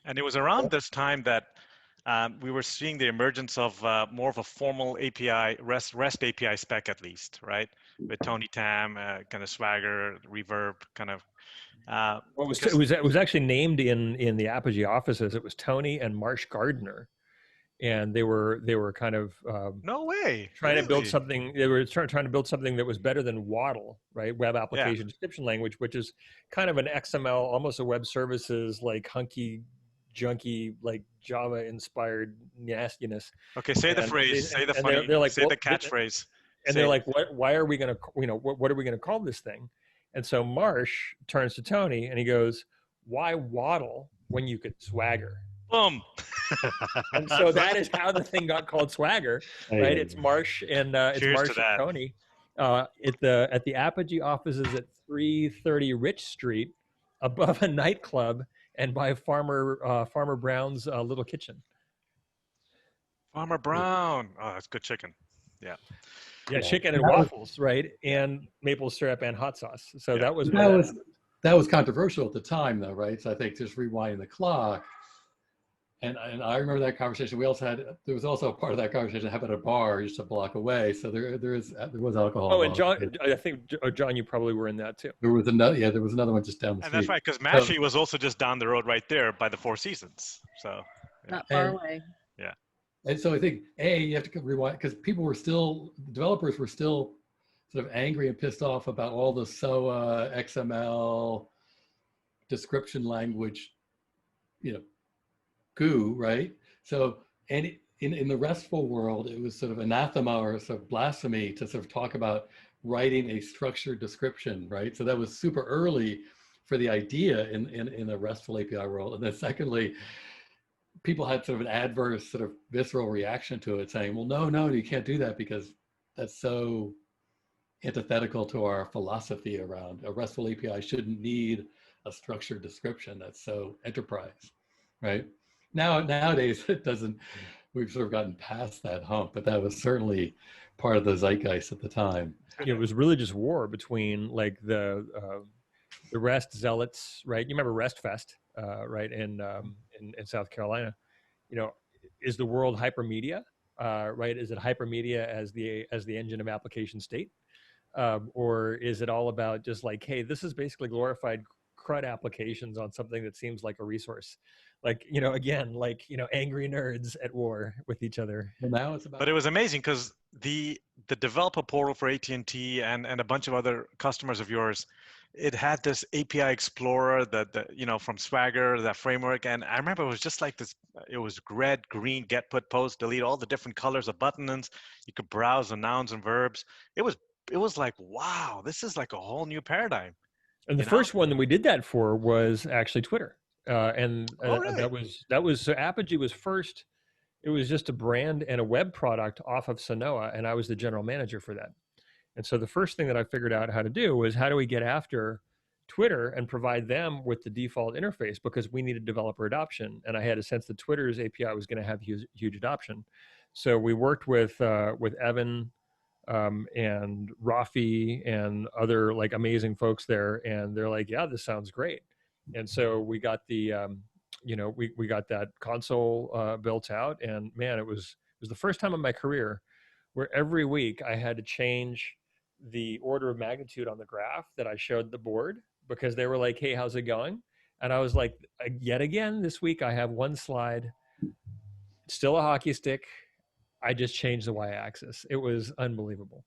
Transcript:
And it was around this time that we were seeing the emergence of more of a formal API, REST API spec at least, right? With Tony Tam, kind of Swagger, Reverb, kind of. Well, Because it was actually named in the Apigee offices. It was Tony and Marsh Gardner, and they were kind of no way, trying to build really? something. They were trying to build something that was better than Waddle, right? Web Yeah. application description language, which is kind of an XML, almost a web services like hunky, junky, like Java inspired nastiness. Okay, say the And phrase. Say the they're like, say well, the catchphrase. and Say they're it. like, why are we going to, what are we going to call this thing? And so Marsh turns to Tony and he goes, why Waddle when you could Swagger? Boom. And so that is how the thing got called Swagger, right? Hey, It's Marsh and Cheers to that. Tony at the Apogee offices at 330 Rich Street, above a nightclub and by Farmer Brown's little kitchen. Farmer Brown. Oh, that's good chicken. Yeah. Yeah, chicken and that was, waffles, right? And maple syrup and hot sauce. So Yeah. that was that was controversial at the time, though, right? So I think just rewinding the clock, and I remember that conversation. We also had there was also a part of that conversation that happened at a bar just a block away. So there was alcohol. Oh, and John, I think John, you probably were in that too. There was another, yeah, there was another one just down the And street. that's right, because Mashery was also just down the road right there by the Four Seasons. So, yeah. Not far away. Yeah. And so I think you have to rewind because developers were still sort of angry and pissed off about all the SOA, XML, description language, goo, right? So, and in the RESTful world, it was sort of anathema or sort of blasphemy to sort of talk about writing a structured description, right? So that was super early for the idea in the RESTful API world. And then secondly, people had sort of an adverse sort of visceral reaction to it saying, well, no, you can't do that because that's so antithetical to our philosophy around a RESTful API shouldn't need a structured description that's so enterprise, right? Nowadays it doesn't, we've sort of gotten past that hump, but that was certainly part of the zeitgeist at the time. It was really just war between like the REST zealots, right? You remember REST Fest, right? In South Carolina, is the world hypermedia, right? Is it hypermedia as the engine of application state? Or is it all about just like, hey, this is basically glorified CRUD applications on something that seems like a resource? Like, again, like, angry nerds at war with each other. Well, now it's about. But it was amazing because the developer portal for AT&T and a bunch of other customers of yours, it had this API Explorer that from Swagger, that framework. And I remember it was just like this, it was red, green, get, put, post, delete, all the different colors of buttons. You could browse the nouns and verbs. It was like, wow, this is like a whole new paradigm. And the first one that we did that for was actually Twitter. Really? That was so Apigee was first. It was just a brand and a web product off of Sanoa, and I was the general manager for that. And so the first thing that I figured out how to do was how do we get after Twitter and provide them with the default interface, because we needed developer adoption, and I had a sense that Twitter's API was going to have huge adoption. So we worked with Evan and Rafi and other like amazing folks there, and they're like, yeah, this sounds great. And so we got the we got that console built out, and man, it was the first time in my career where every week I had to change the order of magnitude on the graph that I showed the board, because they were like, hey, how's it going? And I was like, yet again this week I have one slide, still a hockey stick, I just changed the y-axis. It was unbelievable.